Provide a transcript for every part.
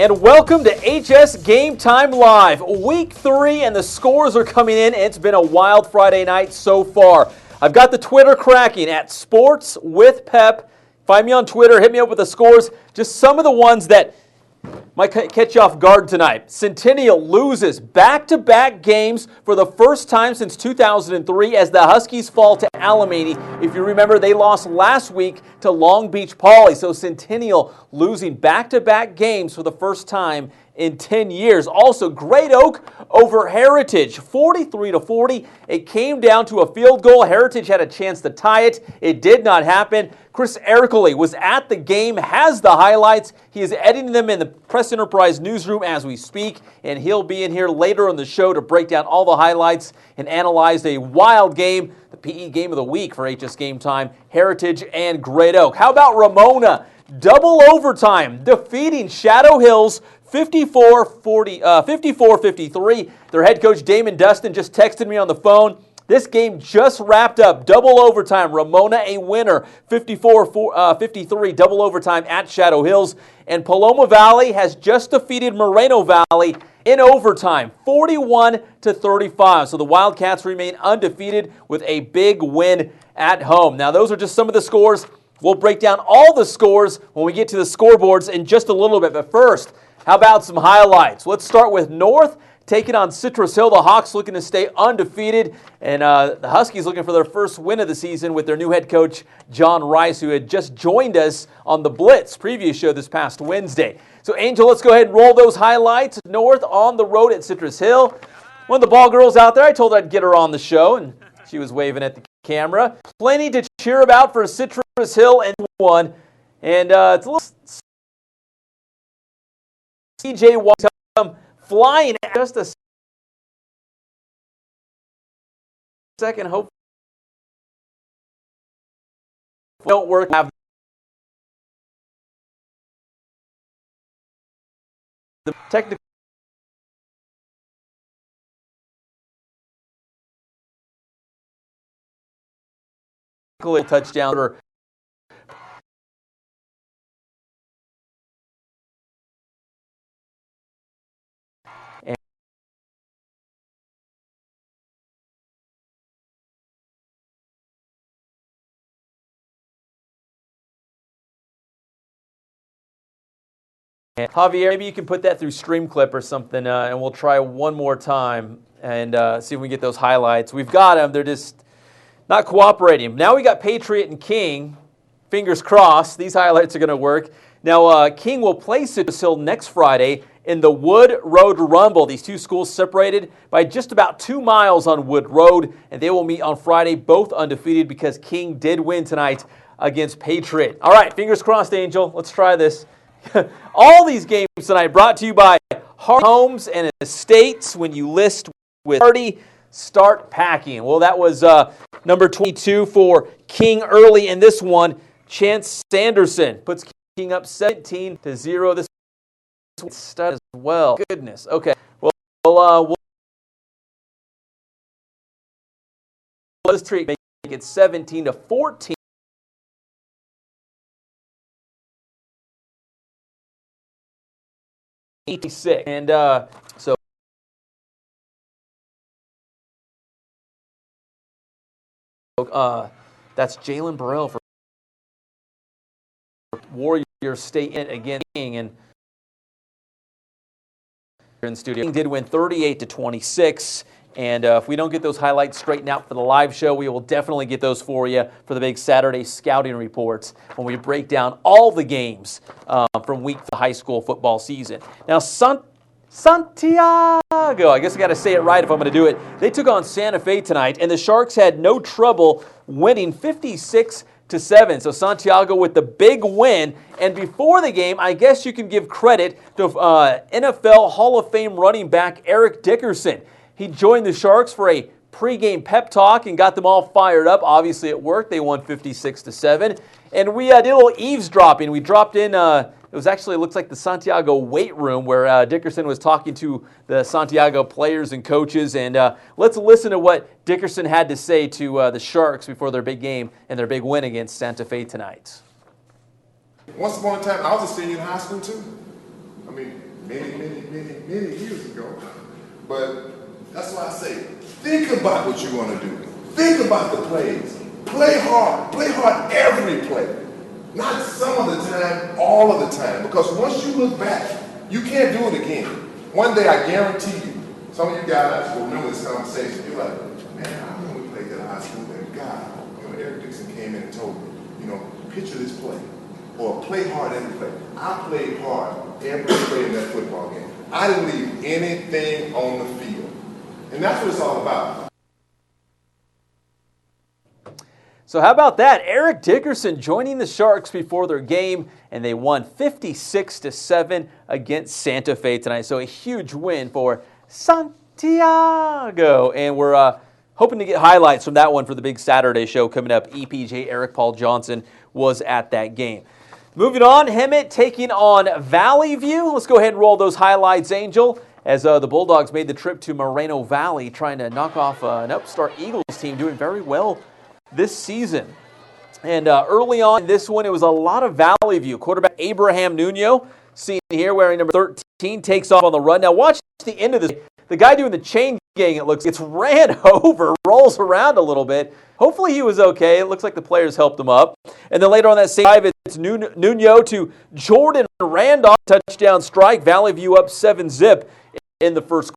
And welcome to HS Game Time Live. Week 3 and the scores are coming in. It's been a wild Friday night so far. I've got the Twitter cracking at Sports with Pep. Find me on Twitter. Hit me up with the scores. Just some of the ones that might catch you off guard tonight. Centennial loses back-to-back games for the first time since 2003 as the Huskies fall to Alamany. If you remember, they lost last week to Long Beach Poly. So Centennial losing back-to-back games for the first time in 10 years. Also, Great Oak over Heritage, 43-40. It came down to a field goal. Heritage had a chance to tie it. It did not happen. Chris Ericoli was at the game, has the highlights. He is editing them in the Press Enterprise newsroom as we speak, and he'll be in here later in the show to break down all the highlights and analyze a wild game, the PE game of the week for HS Game Time, Heritage and Great Oak. How about Ramona? Double overtime, defeating Shadow Hills 54-53. Their head coach, Damon Dustin, just texted me on the phone. This game just wrapped up. Double overtime. Ramona a winner. 54-53, double overtime at Shadow Hills. And Paloma Valley has just defeated Moreno Valley in overtime, 41-35. So the Wildcats remain undefeated with a big win at home. Now, those are just some of the scores. We'll break down all the scores when we get to the scoreboards in just a little bit. But first, how about some highlights? Let's start with North taking on Citrus Hill. The Hawks looking to stay undefeated, and the Huskies looking for their first win of the season with their new head coach, John Rice, who had just joined us on the Blitz preview show this past Wednesday. So, Angel, let's go ahead and roll those highlights. North on the road at Citrus Hill. One of the ball girls out there, I told her I'd get her on the show, and she was waving at the camera. Plenty to cheer about for Citrus Hill and one. And it's a little CJ Watt flying at just a second. Hope don't work. Have the technical touchdown or Javier, maybe you can put that through Streamclip or something, and we'll try one more time and see if we can get those highlights. We've got them. They're just not cooperating. Now we got Patriot and King. Fingers crossed. These highlights are going to work. Now, King will play Citrus Hill next Friday in the Wood Road Rumble. These two schools separated by just about 2 miles on Wood Road, and they will meet on Friday, both undefeated because King did win tonight against Patriot. All right, fingers crossed, Angel. Let's try this. All these games tonight brought to you by Homes and Estates. When you list with Party, start packing. Well, that was number 22 for King early in this one. Chance Sanderson puts King up 17-0. This stud as well. Goodness. Okay. We'll this treat make it 17-14. And so that's Jalen Burrell for Warriors State in again, and in studio did win 38-26. And if we don't get those highlights straightened out for the live show, we will definitely get those for you for the big Saturday scouting reports when we break down all the games from week the high school football season. Now, Santiago, I guess I got to say it right if I'm going to do it. They took on Santa Fe tonight, and the Sharks had no trouble winning 56-7. So Santiago with the big win. And before the game, I guess you can give credit to NFL Hall of Fame running back Eric Dickerson. He joined the Sharks for a pregame pep talk and got them all fired up. Obviously, it worked. They won 56-7. And we did a little eavesdropping. We dropped in, it was actually, it looks like the Santiago weight room where Dickerson was talking to the Santiago players and coaches. And let's listen to what Dickerson had to say to the Sharks before their big game and their big win against Santa Fe tonight. Once upon a time, I was a senior in high school too. I mean, many years ago. But that's why I say, think about what you want to do. Think about the plays. Play hard every play. Not some of the time, all of the time. Because once you look back, you can't do it again. One day, I guarantee you, some of you guys will remember this conversation. You're like, man, I remember we played that high school, and God, Eric Dixon came in and told me, picture this play, or play hard every play. I played hard every play in that football game. I didn't leave anything on the field. And that's what it's all about. So how about that? Eric Dickerson joining the Sharks before their game, and they won 56-7 against Santa Fe tonight. So a huge win for Santiago. And we're hoping to get highlights from that one for the big Saturday show coming up. EPJ Eric Paul Johnson was at that game. Moving on, Hemet taking on Valley View. Let's go ahead and roll those highlights, Angel, as the Bulldogs made the trip to Moreno Valley, trying to knock off an upstart Eagles team doing very well this season. And early on in this one, it was a lot of Valley View. Quarterback Abraham Nuno, seen here wearing number 13, takes off on the run. Now watch the end of this. The guy doing the chain gang, it looks, gets ran over, rolls around a little bit. Hopefully he was okay. It looks like the players helped him up. And then later on that same drive, it's Nuno to Jordan Randolph. Touchdown strike. Valley View up 7-zip in the first.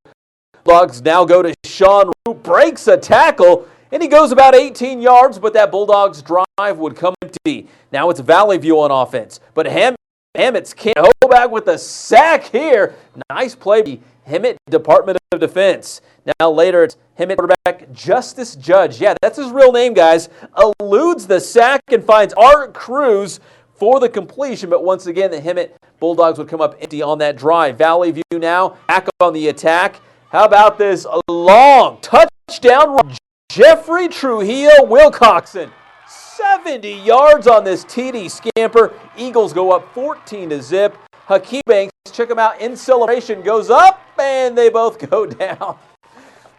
Bulldogs now go to Sean, who breaks a tackle, and he goes about 18 yards, but that Bulldogs drive would come empty. Now it's Valley View on offense. But Hammett can't hold back with a sack here. Nice play. Hemet Department of Defense. Now later it's Hemet quarterback Justice Judge. Yeah, that's his real name, guys. Eludes the sack and finds Art Cruz for the completion. But once again, the Hemet Bulldogs would come up empty on that drive. Valley View now back on the attack. How about this long touchdown run? Jeffrey Trujillo Wilcoxon. 70 yards on this TD scamper. Eagles go up 14-zip. Hakeem Banks, check him out in celebration, goes up, and they both go down. A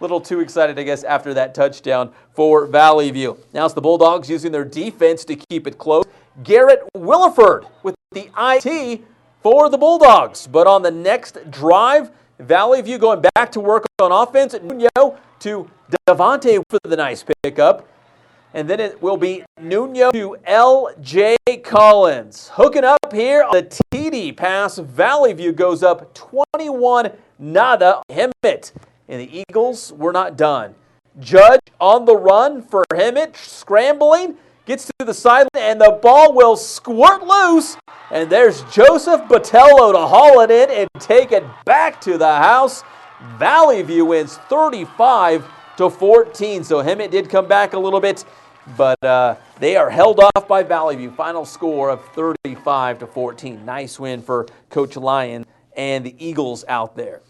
little too excited, I guess, after that touchdown for Valley View. Now it's the Bulldogs using their defense to keep it close. Garrett Williford with the IT for the Bulldogs. But on the next drive, Valley View going back to work on offense. Nuno to Devontae for the nice pickup. And then it will be Nuno to L.J. Collins. Hooking up here on the TD pass. Valley View goes up 21-0. Hemet. And the Eagles were not done. Judge on the run for Hemet. Scrambling. Gets to the sideline. And the ball will squirt loose. And there's Joseph Botello to haul it in and take it back to the house. Valley View wins 35-14. So Hemet did come back a little bit, but they are held off by Valley View. Final score of 35-14. Nice win for Coach Lyon and the Eagles out there.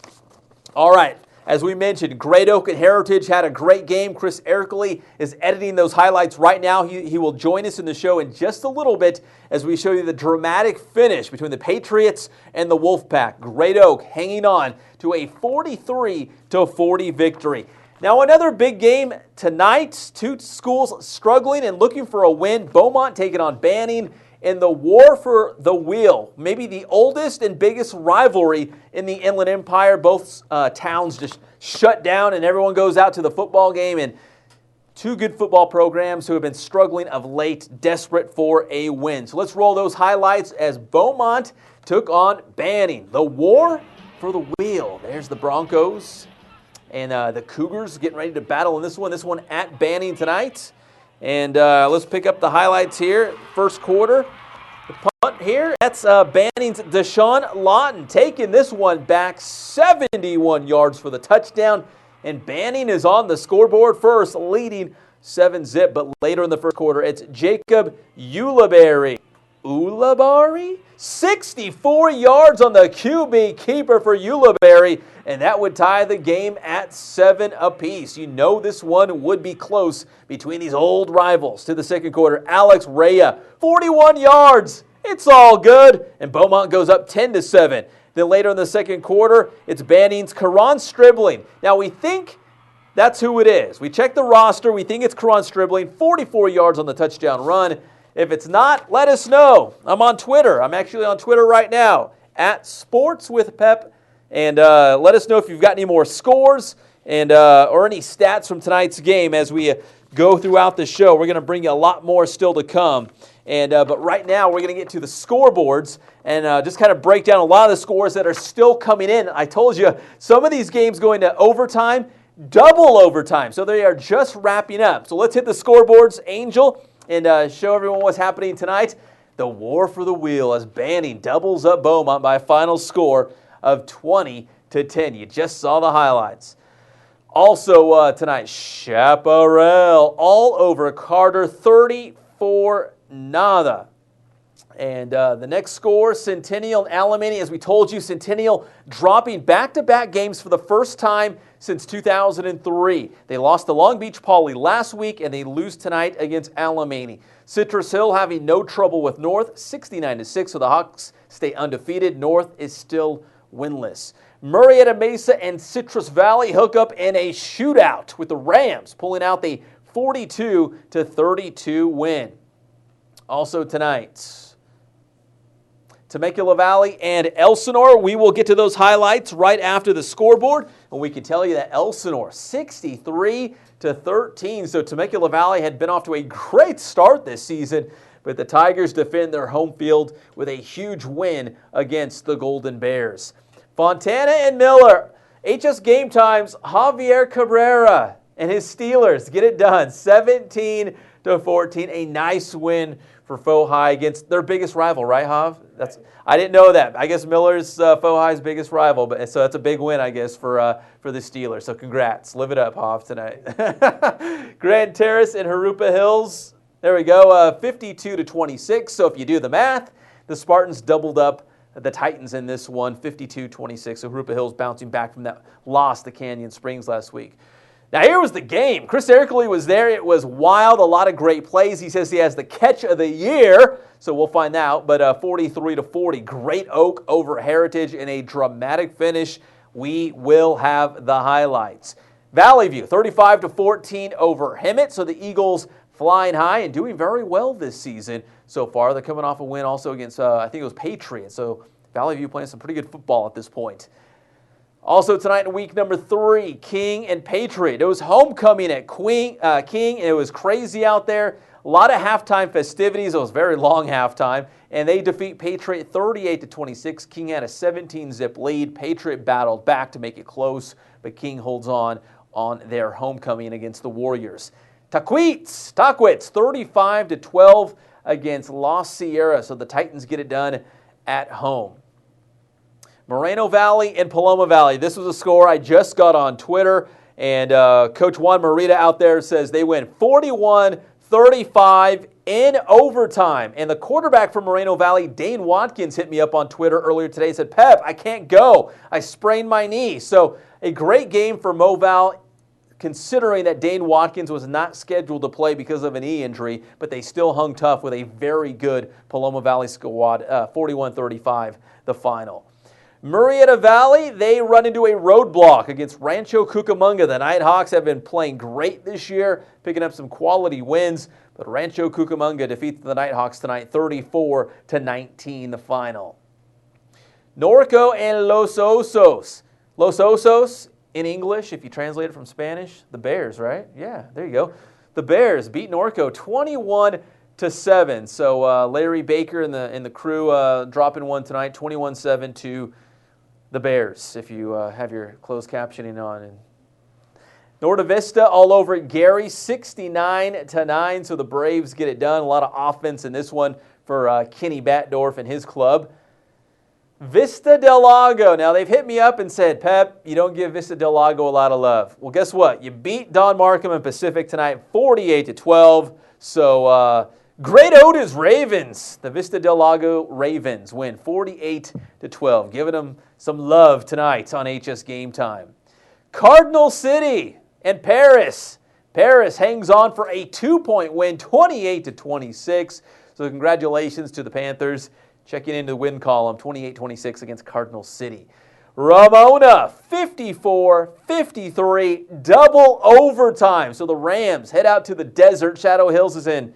All right. As we mentioned, Great Oak and Heritage had a great game. Chris Erkley is editing those highlights right now. He will join us in the show in just a little bit as we show you the dramatic finish between the Patriots and the Wolfpack. Great Oak hanging on to a 43-40 victory. Now another big game tonight. Two schools struggling and looking for a win. Beaumont taking on Banning in the war for the wheel. Maybe the oldest and biggest rivalry in the Inland Empire. Both towns just shut down and everyone goes out to the football game. And two good football programs who have been struggling of late, desperate for a win. So let's roll those highlights as Beaumont took on Banning. The war for the wheel. There's the Broncos. And the Cougars getting ready to battle in this one. This one at Banning tonight. And let's pick up the highlights here. First quarter. The punt here. That's Banning's Deshaun Lawton taking this one back 71 yards for the touchdown. And Banning is on the scoreboard first, leading 7-zip. But later in the first quarter, it's Jacob Ulibarri. 64 yards on the QB keeper for Ulibarri, and that would tie the game at 7 apiece. You know this one would be close between these old rivals. To the second quarter, Alex Rea, 41 yards. It's all good, and Beaumont goes up 10-7. Then later in the second quarter, it's Banning's Karan Stribling. Now we think that's who it is. We check the roster. We think it's Karan Stribling, 44 yards on the touchdown run. If it's not, let us know. I'm on Twitter. I'm actually on Twitter right now, at SportsWithPep and let us know if you've got any more scores and or any stats from tonight's game as we go throughout the show. We're going to bring you a lot more still to come. And but right now, we're going to get to the scoreboards and just kind of break down a lot of the scores that are still coming in. I told you, some of these games going to overtime, double overtime. So they are just wrapping up. So let's hit the scoreboards, Angel, and show everyone what's happening tonight. The war for the wheel as Banning doubles up Beaumont by a final score of 20-10. You just saw the highlights. Also tonight, Chaparral all over Carter, 34-0. And the next score, Centennial and Alemany. As we told you, Centennial dropping back-to-back games for the first time since 2003. They lost to Long Beach Poly last week, and they lose tonight against Alemany. Citrus Hill having no trouble with North, 69-6, so the Hawks stay undefeated. North is still winless. Murrieta Mesa and Citrus Valley hook up in a shootout with the Rams, pulling out the 42-32 win. Also tonight, Temecula Valley and Elsinore. We will get to those highlights right after the scoreboard, and we can tell you that Elsinore 63-13. So Temecula Valley had been off to a great start this season, but the Tigers defend their home field with a huge win against the Golden Bears. Fontana and Miller, HSGameTime's Javier Cabrera and his Steelers get it done, 17-14. A nice win for Fohai against their biggest rival, right, Jav? I didn't know that. I guess Miller's Fohai's biggest rival, but so that's a big win, I guess, for the Steelers. So congrats, live it up, Jav, tonight. Grand Terrace and Harupa Hills, there we go, 52-26. So if you do the math, the Spartans doubled up the Titans in this one, 52-26. So Harupa Hills bouncing back from that loss to Canyon Springs last week. Now here was the game. Chris Erkley was there. It was wild, a lot of great plays. He says he has the catch of the year, so we'll find out. But 43-40, Great Oak over Heritage in a dramatic finish. We will have the highlights. Valley View, 35-14 over Hemet. So the Eagles flying high and doing very well this season so far. They're coming off a win also against, I think it was Patriots. So Valley View playing some pretty good football at this point. Also tonight in week number 3, King and Patriot. It was homecoming at King. It was crazy out there. A lot of halftime festivities. It was a very long halftime. And they defeat Patriot 38-26. King had a 17-zip lead. Patriot battled back to make it close, but King holds on their homecoming against the Warriors. Tahquitz, 35-12 against Los Sierra. So the Titans get it done at home. Moreno Valley and Paloma Valley. This was a score I just got on Twitter, and Coach Juan Morita out there says they win 41-35 in overtime. And the quarterback from Moreno Valley, Dane Watkins, hit me up on Twitter earlier today and said, Pep, I can't go. I sprained my knee. So a great game for Moval, considering that Dane Watkins was not scheduled to play because of a knee injury, but they still hung tough with a very good Paloma Valley squad, 41-35, the final. Murrieta Valley, they run into a roadblock against Rancho Cucamonga. The Nighthawks have been playing great this year, picking up some quality wins, but Rancho Cucamonga defeats the Nighthawks tonight, 34-19, the final. Norco and Los Osos. Los Osos, in English, if you translate it from Spanish, the Bears, right? Yeah, there you go. The Bears beat Norco 21-7. So Larry Baker and the crew dropping one tonight, 21-7 to the Bears, if you have your closed captioning on. And Norte Vista all over Gary, 69-9. So the Braves get it done. A lot of offense in this one for Kenny Batdorf and his club. Vista del Lago. Now, they've hit me up and said, Pep, you don't give Vista del Lago a lot of love. Well, guess what? You beat Don Markham and Pacific tonight, 48-12. So, Great Otis Ravens. The Vista del Lago Ravens win 48-12. Giving them some love tonight on HSGameTime. Cardinal City and Paris. Paris hangs on for a 2-point win, 28-26. So congratulations to the Panthers. Checking into the win column, 28-26 against Cardinal City. Ramona, 54-53, double overtime. So the Rams head out to the desert. Shadow Hills is in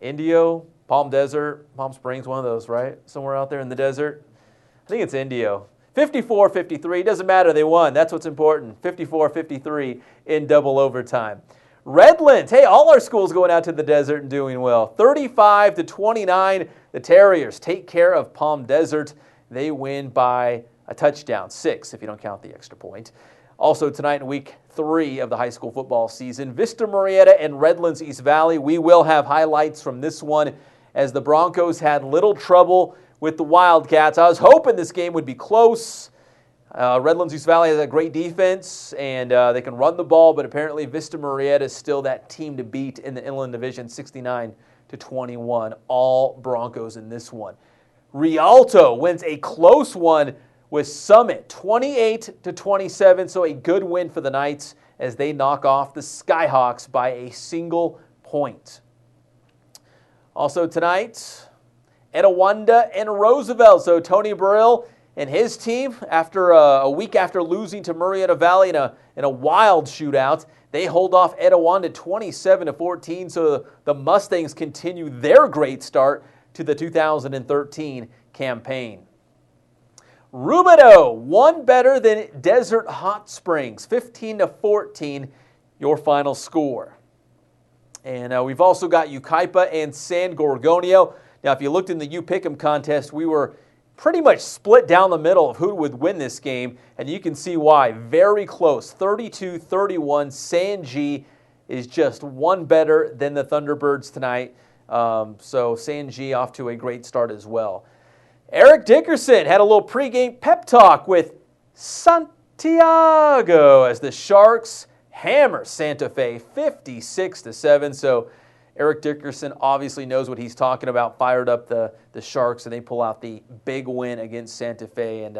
Indio, Palm Desert, Palm Springs, one of those, right? Somewhere out there in the desert. I think it's Indio. 54-53. Doesn't matter. They won. That's what's important. 54-53 in double overtime. Redlands. Hey, all our schools going out to the desert and doing well. 35-29. The Terriers take care of Palm Desert. They win by a touchdown. 6 if you don't count the extra point. Also tonight in week 3 of the high school football season, Vista Marietta and Redlands East Valley. We will have highlights from this one as the Broncos had little trouble with the Wildcats. I was hoping this game would be close. Redlands East Valley has a great defense, and they can run the ball, but apparently Vista Marietta is still that team to beat in the Inland Division, 69-21. All Broncos in this one. Rialto wins a close one with Summit, 28-27, so a good win for the Knights as they knock off the Skyhawks by a single point. Also tonight, Etiwanda and Roosevelt. So Tony Burrill and his team, after a week after losing to Marietta Valley in a wild shootout, they hold off Etiwanda 27-14. So the Mustangs continue their great start to the 2013 campaign. Rubidoux, one better than Desert Hot Springs, 15-14, your final score. And we've also got Yucaipa and San Gorgonio. Now, if you looked in the U-Pick'em contest, we were pretty much split down the middle of who would win this game, and you can see why. Very close, 32-31. San G is just one better than the Thunderbirds tonight. So San G off to a great start as well. Eric Dickerson had a little pregame pep talk with Santiago as the Sharks hammer Santa Fe 56-7. So Eric Dickerson obviously knows what he's talking about, fired up the Sharks, and they pull out the big win against Santa Fe. And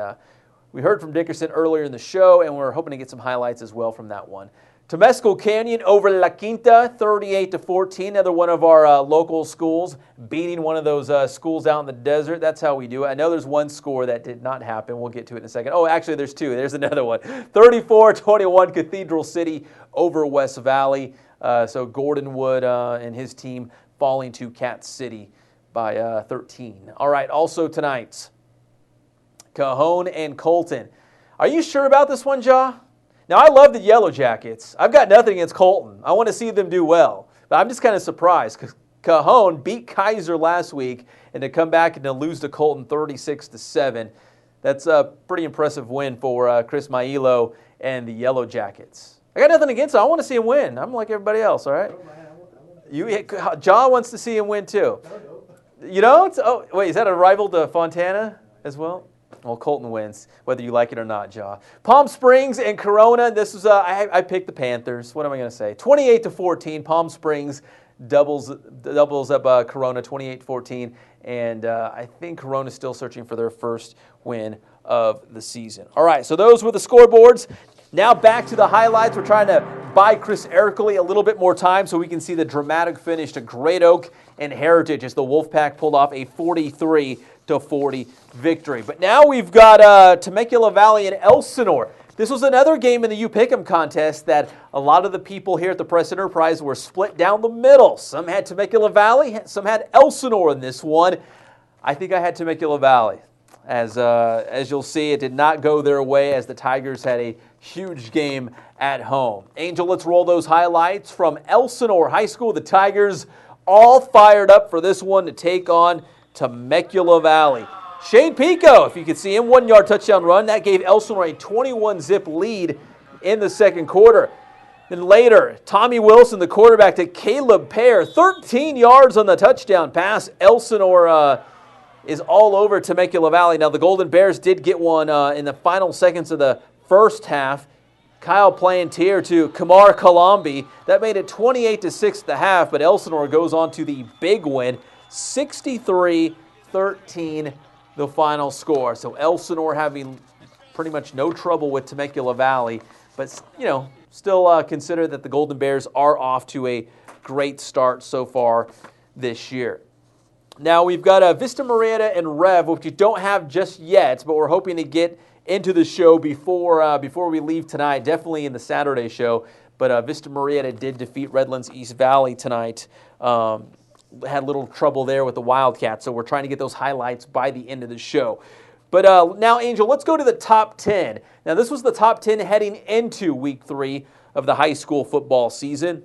we heard from Dickerson earlier in the show, and we're hoping to get some highlights as well from that one. Temescal Canyon over La Quinta, 38-14. Another one of our local schools beating one of those schools out in the desert. That's how we do it. I know there's one score that did not happen. We'll get to it in a second. Oh, actually, there's two. There's another one. 34-21 Cathedral City over West Valley. So Gordon Wood and his team falling to Cat City by 13. All right, also tonight, Cajon and Colton. Are you sure about this one, Ja? Now, I love the Yellow Jackets. I've got nothing against Colton. I want to see them do well. But I'm just kind of surprised because Cajon beat Kaiser last week, and to come back and to lose to Colton 36-7, that's a pretty impressive win for Chris Mailo and the Yellow Jackets. I got nothing against them. I want to see him win. I'm like everybody else, all right? John wants to see him win too. You don't? Oh, wait, is that a rival to Fontana as well? Well, Colton wins, whether you like it or not, Jaw. Palm Springs and Corona. This was I picked the Panthers. What am I going to say? 28-14. Palm Springs doubles up Corona, 28-14, and I think Corona's still searching for their first win of the season. All right, so those were the scoreboards. Now back to the highlights. We're trying to buy Chris Ercole a little bit more time so we can see the dramatic finish to Great Oak and Heritage as the Wolfpack pulled off a 43-40 victory. But now we've got Temecula Valley and Elsinore. This was another game in the U-Pick'em contest that a lot of the people here at the Press Enterprise were split down the middle. Some had Temecula Valley, some had Elsinore in this one. I think I had Temecula Valley. As you'll see, it did not go their way as the Tigers had a huge game at home. Angel, let's roll those highlights from Elsinore High School. The Tigers all fired up for this one to take on Temecula Valley. Shane Pico, if you could see him, 1-yard touchdown run. That gave Elsinore a 21-zip lead in the second quarter. Then later, Tommy Wilson, the quarterback, to Caleb Pear, 13 yards on the touchdown pass. Elsinore is all over Temecula Valley. Now, the Golden Bears did get one in the final seconds of the first half. Kyle Plantier to Kamar Kalambi. That made it 28-6 at the half, but Elsinore goes on to the big win, 63-13 the final score. So Elsinore having pretty much no trouble with Temecula Valley, but, you know, still consider that the Golden Bears are off to a great start so far this year. Now we've got Vista Marietta and Rev, which you don't have just yet, but we're hoping to get into the show before we leave tonight, definitely in the Saturday show. But Vista Marietta did defeat Redlands East Valley tonight. Had a little trouble there with the Wildcats, so we're trying to get those highlights by the end of the show. But now, Angel, let's go to the top 10. Now, this was the top 10 heading into Week 3 of the high school football season.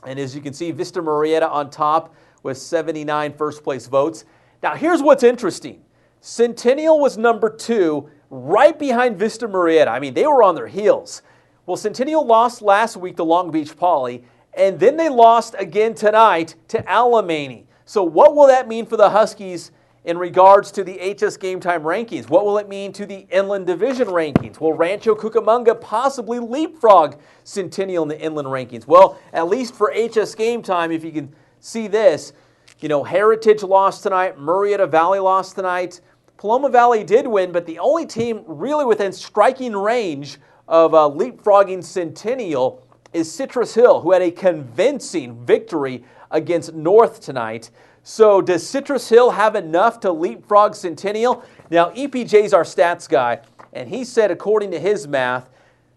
And as you can see, Vista Marietta on top with 79 first-place votes. Now, here's what's interesting. Centennial was number 2, right behind Vista Marietta. I mean, they were on their heels. Well, Centennial lost last week to Long Beach Poly, and then they lost again tonight to Alemany. So what will that mean for the Huskies in regards to the HSGameTime rankings? What will it mean to the Inland Division rankings? Will Rancho Cucamonga possibly leapfrog Centennial in the Inland rankings? Well, at least for HSGameTime, if you can see this, you know, Heritage lost tonight, Murrieta Valley lost tonight. Paloma Valley did win, but the only team really within striking range of leapfrogging Centennial is Citrus Hill, who had a convincing victory against North tonight. So does Citrus Hill have enough to leapfrog Centennial? Now, EPJ's our stats guy, and he said, according to his math,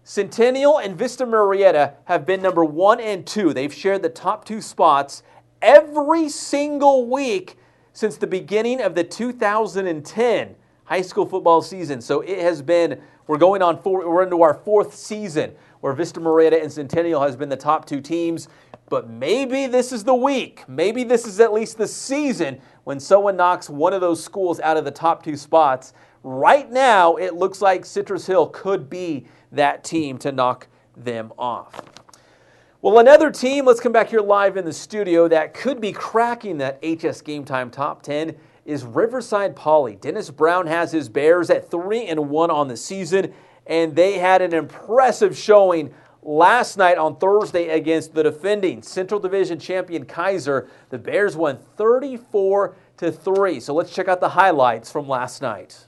Centennial and Vista Marietta have been number 1 and 2. They've shared the top 2 spots every single week since the beginning of the 2010 high school football season. So it has been, we're into our 4th season where Vista Marietta and Centennial has been the top 2 teams. But maybe this is the week, maybe this is at least the season when someone knocks one of those schools out of the top 2 spots. Right now, it looks like Citrus Hill could be that team to knock them off. Well, another team, let's come back here live in the studio, that could be cracking that HSGameTime top 10 is Riverside Poly. Dennis Brown has his Bears at 3-1 on the season, and they had an impressive showing last night on Thursday against the defending Central Division champion Kaiser. The Bears won 34-3. So let's check out the highlights from last night.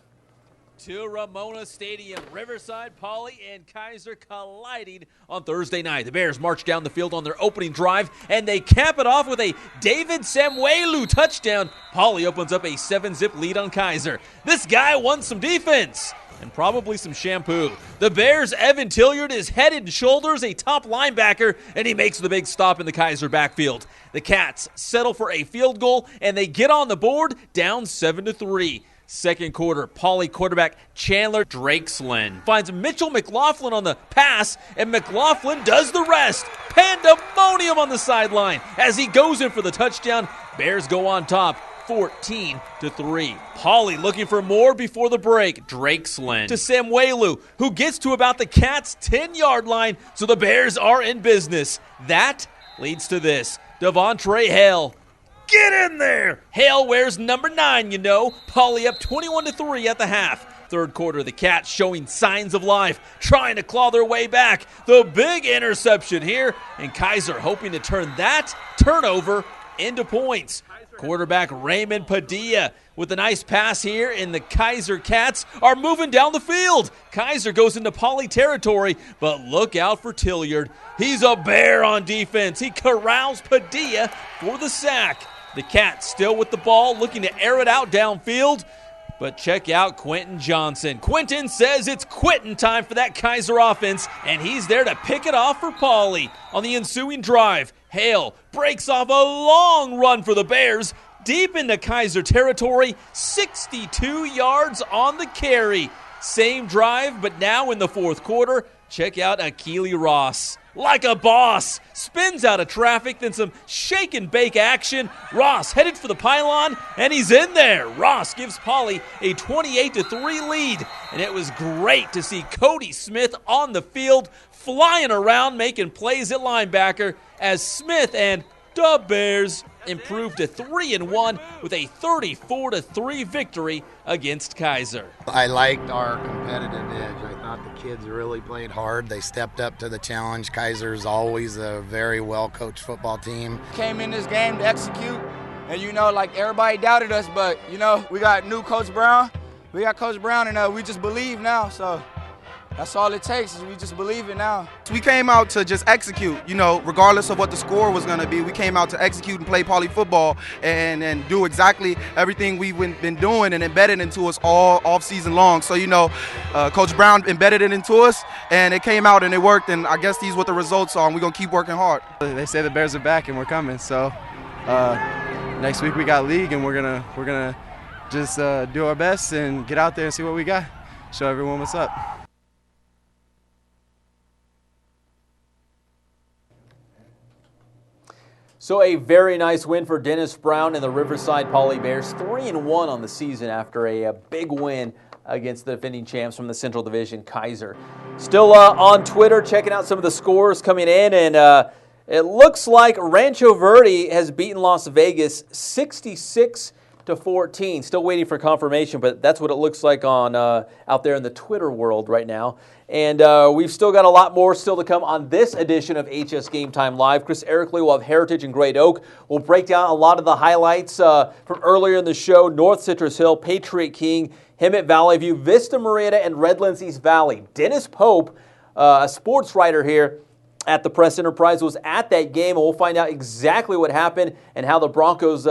To Ramona Stadium, Riverside Poly and Kaiser colliding on Thursday night. The Bears march down the field on their opening drive, and they cap it off with a David Samuelu touchdown. Poly opens up a 7-zip lead on Kaiser. This guy won some defense and probably some shampoo. The Bears' Evan Tilliard is head and shoulders a top linebacker, and he makes the big stop in the Kaiser backfield. The Cats settle for a field goal, and they get on the board down 7-3. Second quarter, Poly quarterback Chandler Drakeslin finds Mitchell McLaughlin on the pass, and McLaughlin does the rest. Pandemonium on the sideline as he goes in for the touchdown. Bears go on top, 14-3. Poly looking for more before the break. Drakeslin to Samuelu, who gets to about the Cats' 10-yard line, so the Bears are in business. That leads to this. Devontre Hale. Get in there! Hale wears number 9, you know. Poly up 21-3 at the half. Third quarter, the Cats showing signs of life, trying to claw their way back. The big interception here, and Kaiser hoping to turn that turnover into points. Quarterback Raymond Padilla with a nice pass here, and the Kaiser Cats are moving down the field. Kaiser goes into Poly territory, but look out for Tilliard. He's a bear on defense. He corrals Padilla for the sack. The Cats still with the ball, looking to air it out downfield. But check out Quentin Johnson. Quentin says it's quitting time for that Kaiser offense, and he's there to pick it off for Poly. On the ensuing drive, Hale breaks off a long run for the Bears, deep into Kaiser territory, 62 yards on the carry. Same drive, but now in the fourth quarter, check out Akili Ross. Like a boss, spins out of traffic, then some shake and bake action. Ross headed for the pylon, and he's in there. Ross gives Poly a 28-3 lead, and it was great to see Cody Smith on the field, flying around, making plays at linebacker, as Smith and the Bears improved to 3-1 with a 34-3 victory against Kaiser. I liked our competitive edge. I thought the kids really played hard. They stepped up to the challenge. Kaiser's always a very well-coached football team. Came in this game to execute, and like everybody doubted us, but we got new Coach Brown. We got Coach Brown, and we just believe now, so that's all it takes, is we just believe it now. We came out to just execute, regardless of what the score was going to be. We came out to execute and play Poly football and do exactly everything we've been doing and embedded into us all off season long. So, Coach Brown embedded it into us, and it came out and it worked, and I guess these are what the results are, and we're going to keep working hard. They say the Bears are back and we're coming, so next week we got league, and we're gonna just do our best and get out there and see what we got. Show everyone what's up. So a very nice win for Dennis Brown and the Riverside Poly Bears, 3-1 on the season after a big win against the defending champs from the Central Division, Kaiser. Still on Twitter, checking out some of the scores coming in, and it looks like Rancho Verde has beaten Las Vegas 66-14. Still waiting for confirmation, but that's what it looks like on out there in the Twitter world right now. And we've still got a lot more still to come on this edition of HS Game Time Live. Chris Erickley will have Heritage and Great Oak. We'll break down a lot of the highlights from earlier in the show. North Citrus Hill, Patriot King, Hemet Valley View, Vista Marietta, and Redlands East Valley. Dennis Pope, a sports writer here at the Press Enterprise, was at that game, and we'll find out exactly what happened and how the Broncos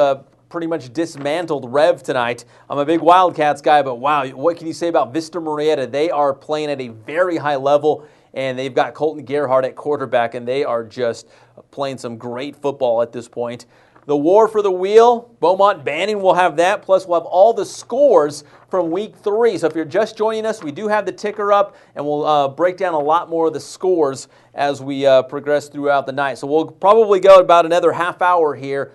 pretty much dismantled Rev tonight. I'm a big Wildcats guy, but wow, what can you say about Vista Marietta? They are playing at a very high level, and they've got Colton Gerhardt at quarterback, and they are just playing some great football at this point. The War for the Wheel, Beaumont Banning will have that, plus we'll have all the scores from Week 3. So if you're just joining us, we do have the ticker up, and we'll break down a lot more of the scores as we progress throughout the night. So we'll probably go about another half hour here.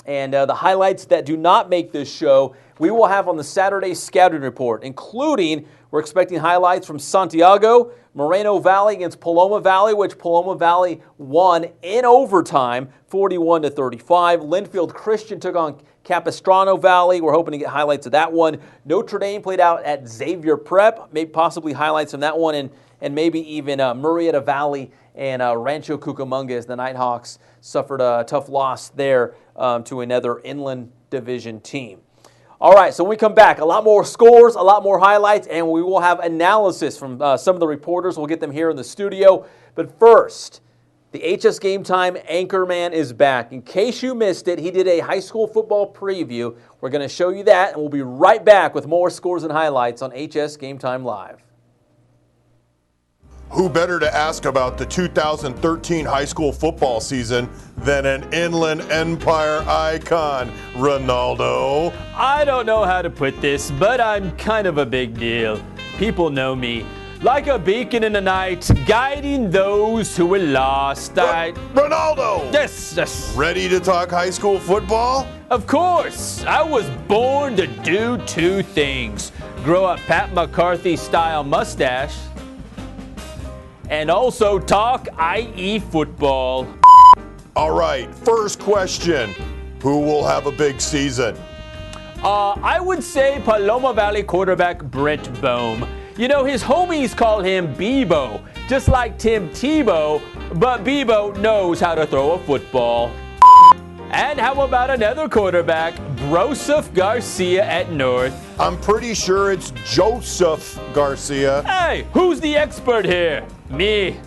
And the highlights that do not make this show, we will have on the Saturday Scouting Report, including we're expecting highlights from Santiago, Moreno Valley against Paloma Valley, which Paloma Valley won in overtime, 41-35. Linfield Christian took on Capistrano Valley. We're hoping to get highlights of that one. Notre Dame played out at Xavier Prep, maybe possibly highlights from that one, and maybe even Murrieta Valley and Rancho Cucamonga as the Nighthawks suffered a tough loss there to another Inland Division team. All right, so when we come back, a lot more scores, a lot more highlights, and we will have analysis from some of the reporters. We'll get them here in the studio. But first, the HS Game Time Anchorman is back. In case you missed it, he did a high school football preview. We're going to show you that, and we'll be right back with more scores and highlights on HS Game Time Live. Who better to ask about the 2013 high school football season than an Inland Empire icon, Ronaldo? I don't know how to put this, but I'm kind of a big deal. People know me. Like a beacon in the night, guiding those who were lost. Ronaldo! Yes. Ready to talk high school football? Of course. I was born to do two things. Grow a Pat McCarthy-style mustache, and also talk IE football. All right, first question. Who will have a big season? I would say Paloma Valley quarterback Brent Boehm. You know, his homies call him Bebo, just like Tim Tebow, but Bebo knows how to throw a football. And how about another quarterback, Broseph Garcia at North? I'm pretty sure it's Joseph Garcia. Hey, who's the expert here? Me.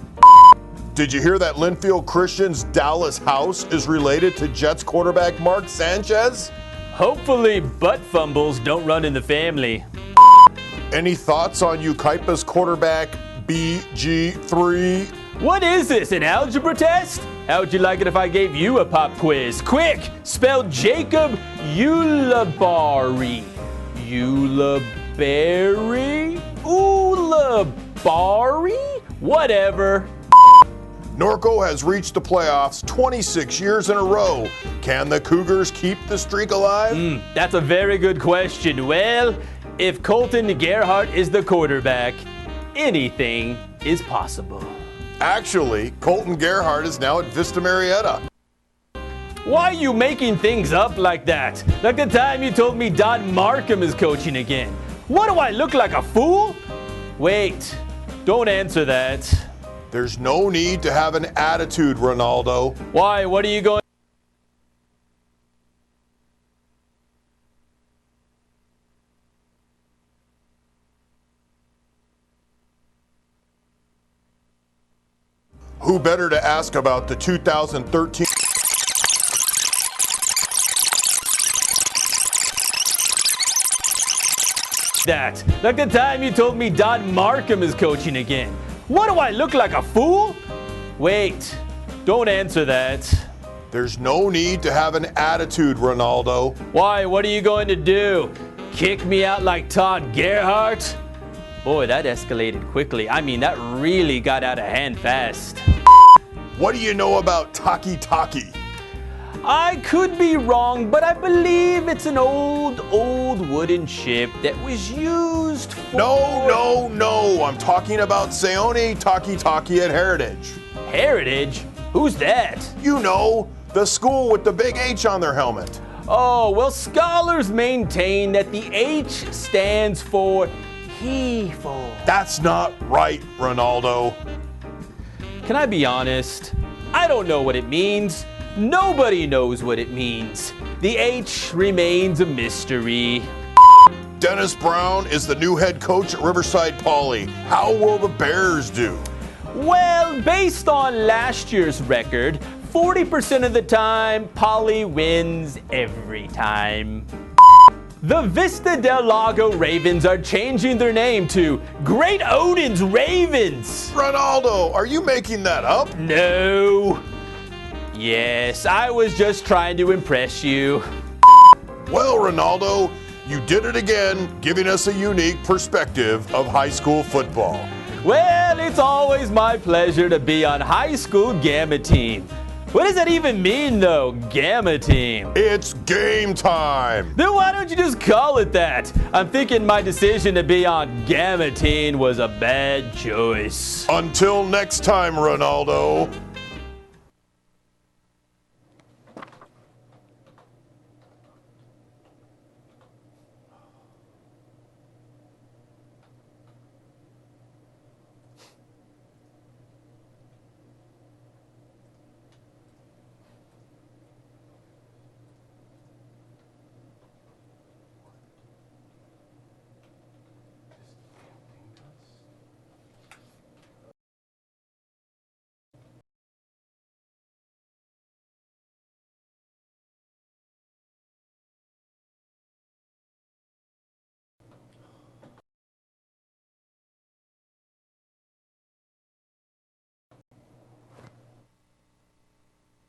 Did you hear that Linfield Christian's Dallas House is related to Jets quarterback Mark Sanchez? Hopefully butt fumbles don't run in the family. Any thoughts on Ukaipa's quarterback BG3? What is this, an algebra test? How would you like it if I gave you a pop quiz? Quick, spell Jacob Ulabari. Ulabari? Ulabari? Whatever. Norco has reached the playoffs 26 years in a row. Can the Cougars keep the streak alive? That's a very good question. Well, if Colton Gerhardt is the quarterback, anything is possible. Actually, Colton Gerhardt is now at Vista Marietta. Why are you making things up like that? Like the time you told me Don Markham is coaching again. What do I look like, a fool? Wait, don't answer that. There's no need to have an attitude, Ronaldo. Why? What are you going? Who better to ask about the 2013 that? Like the time you told me Don Markham is coaching again. What do I look like, a fool? Wait, don't answer that. There's no need to have an attitude, Ronaldo. Why? What are you going to do? kick me out like Todd Gerhardt? Boy, that escalated quickly. I mean, that really got out of hand fast. What do you know about Taki Taki? I could be wrong, but I believe it's an old wooden ship that was used for... No. I'm talking about Seone Taki Taki at Heritage. Heritage? Who's that? You know, the school with the big H on their helmet. Oh, well, scholars maintain that the H stands for He-ful. That's not right, Ronaldo. Can I be honest? I don't know what it means. Nobody knows what it means. The H remains a mystery. Dennis Brown is the new head coach at Riverside Poly. How will the Bears do? Well, based on last year's record, 40% of the time, Poly wins every time. The Vista del Lago Ravens are changing their name to Great Odin's Ravens. Ronaldo, are you making that up? No. Yes, I was just trying to impress you. Well, Ronaldo, you did it again, giving us a unique perspective of high school football. Well, it's always my pleasure to be on High School Gamma Team. What does that even mean, though, Gamma Team? It's game time. Then why don't you just call it that? I'm thinking my decision to be on Gamma Team was a bad choice. Until next time, Ronaldo.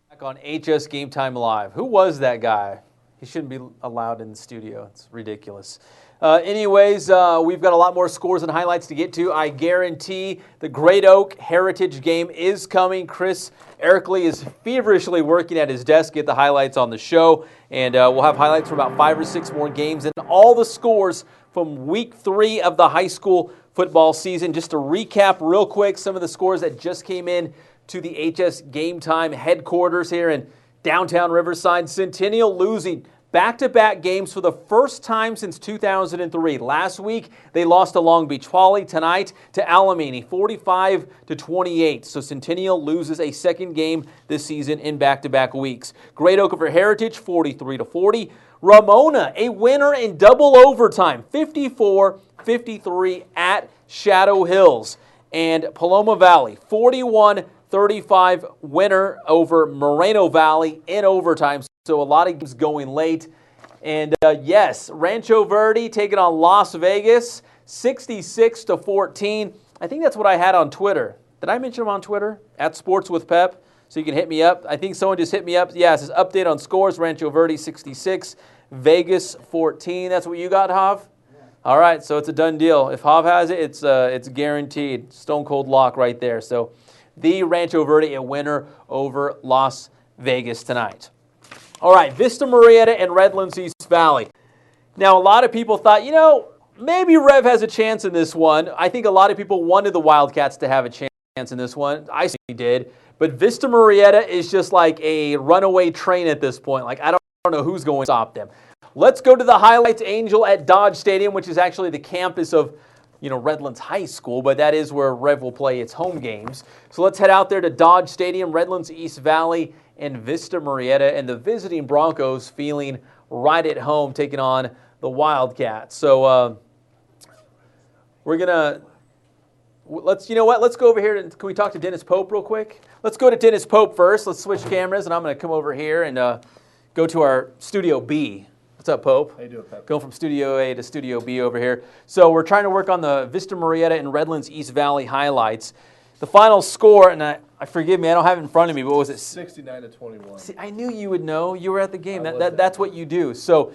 Back on HSGameTime Live. Who was that guy? He shouldn't be allowed in the studio. It's ridiculous. Anyways, we've got a lot more scores and highlights to get to. I guarantee the Great Oak Heritage game is coming. Chris Erickley is feverishly working at his desk to get the highlights on the show. And we'll have highlights for about 5 or 6 more games and all the scores from week 3 of the high school football season. Just to recap real quick, some of the scores that just came in to the HSGameTime headquarters here in downtown Riverside. Centennial losing back-to-back games for the first time since 2003. Last week, they lost to Long Beach Poly. Tonight to Alamany, 45-28. So Centennial loses a second game this season in back-to-back weeks. Great Oak over Heritage, 43-40. Ramona, a winner in double overtime, 54-53 at Shadow Hills. And Paloma Valley, 41-35 winner over Moreno Valley in overtime. So a lot of games going late. And yes, Rancho Verde taking on Las Vegas, 66-14. I think that's what I had on Twitter. Did I mention them on Twitter? At Sports with Pep. So you can hit me up. I think someone just hit me up. Yeah, it says update on scores. Rancho Verde 66, Vegas 14. That's what you got, Hav? Yeah. All right, so it's a done deal. If Hav has it, it's guaranteed. Stone cold lock right there. So the Rancho Verde a winner over Las Vegas tonight. All right, Vista Marietta and Redlands East Valley. Now, a lot of people thought, maybe Rev has a chance in this one. I think a lot of people wanted the Wildcats to have a chance in this one. I certainly did. But Vista Marietta is just like a runaway train at this point. Like, I don't know who's going to stop them. Let's go to the highlights, Angel, at Dodge Stadium, which is actually the campus of Redlands High School, but that is where Rev will play its home games. So let's head out there to Dodge Stadium, Redlands East Valley, and Vista Marietta, and the visiting Broncos feeling right at home, taking on the Wildcats. So we're gonna let's go over here and can we talk to Dennis Pope real quick? Let's go to Dennis Pope first. Let's switch cameras, and I'm gonna come over here and go to our Studio B. What's up, Pope? How you doing, Pep? Going from Studio A to Studio B over here. So we're trying to work on the Vista Marietta and Redlands East Valley highlights. The final score, and I forgive me, I don't have it in front of me, but what was it? 69-21. See, I knew you would know. You were at the game. That's what you do. So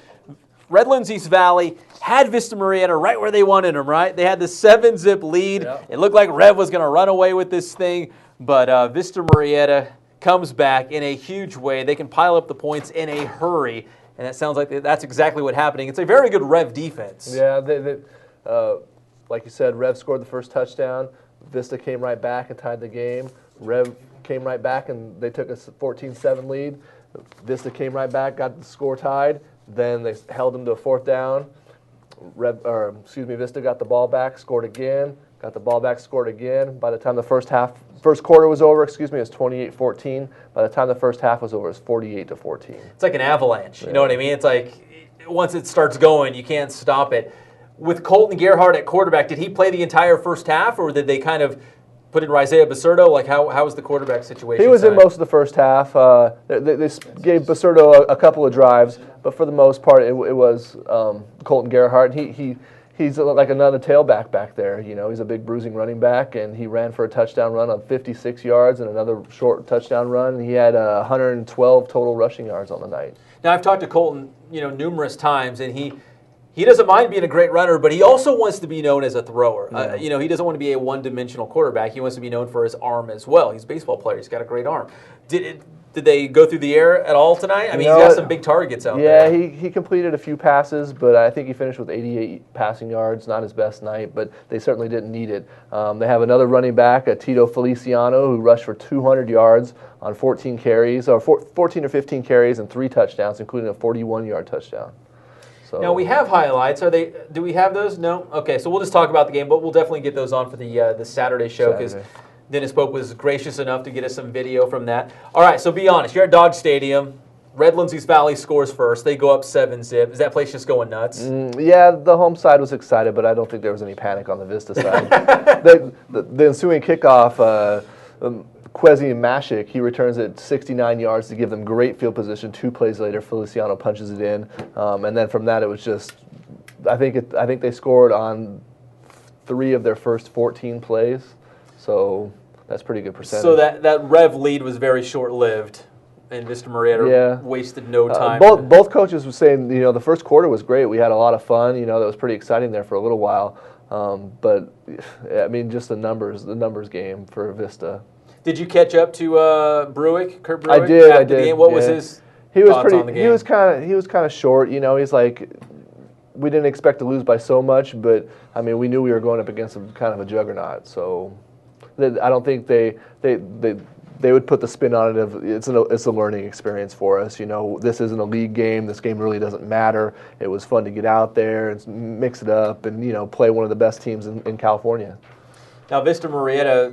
Redlands East Valley had Vista Marietta right where they wanted them, right? They had the 7-zip lead. Yep. It looked like Rev was going to run away with this thing, but Vista Marietta comes back in a huge way. They can pile up the points in a hurry, and it sounds like that's exactly what's happening. It's a very good Rev defense. Yeah, like you said, Rev scored the first touchdown. Vista came right back and tied the game. Rev came right back and they took a 14-7 lead. Vista came right back, got the score tied. Then they held them to a 4th down. Vista got the ball back, scored again. Got the ball back, scored again. By the time the first quarter was over, it was 28-14. By the time the first half was over, it was 48-14. It's like an avalanche. You know what I mean? It's like once it starts going, you can't stop it. With Colton Gerhardt at quarterback, did he play the entire first half, or did they kind of put in Isaiah Basurto? Like, how was the quarterback situation? He was in most of the first half. They gave Basurto a couple of drives, but for the most part, it was Colton Gerhardt. He's like another tailback back there. You know, he's a big bruising running back, and he ran for a touchdown run on 56 yards and another short touchdown run. He had 112 total rushing yards on the night. Now, I've talked to Colton, numerous times, and he doesn't mind being a great runner, but he also wants to be known as a thrower. Yeah. He doesn't want to be a one-dimensional quarterback. He wants to be known for his arm as well. He's a baseball player. He's got a great arm. Did they go through the air at all tonight? I mean, he's got some big targets out there. Yeah, he completed a few passes, but I think he finished with 88 passing yards. Not his best night, but they certainly didn't need it. They have another running back, Tito Feliciano, who rushed for 200 yards on 14 carries, or 14 or 15 carries and 3 touchdowns, including a 41-yard touchdown. Now, we have highlights. Do we have those? No? Okay, so we'll just talk about the game, but we'll definitely get those on for the Saturday show because Dennis Pope was gracious enough to get us some video from that. All right, so be honest. You're at Dodge Stadium. Redlands East Valley scores first. They go up 7-zip. Is that place just going nuts? Yeah, the home side was excited, but I don't think there was any panic on the Vista side. the ensuing kickoff, Kwesi Mashik, he returns it 69 yards to give them great field position. 2 plays later, Feliciano punches it in, and then from that it was just, I think they scored on 3 of their first 14 plays, so that's pretty good percentage. So that Rev lead was very short-lived, and Vista Marietta wasted no time. Both coaches were saying, the first quarter was great. We had a lot of fun. That was pretty exciting there for a little while, but I mean, just the numbers game for Vista. Did you catch up to Kurt Bruick? I did. The game? What was his thoughts on the game? He was kind of short. He's like, we didn't expect to lose by so much, but I mean, we knew we were going up against kind of a juggernaut. So I don't think they would put the spin on it of it's a learning experience for us. This isn't a league game. This game really doesn't matter. It was fun to get out there and mix it up and play one of the best teams in California. Now, Vista Marietta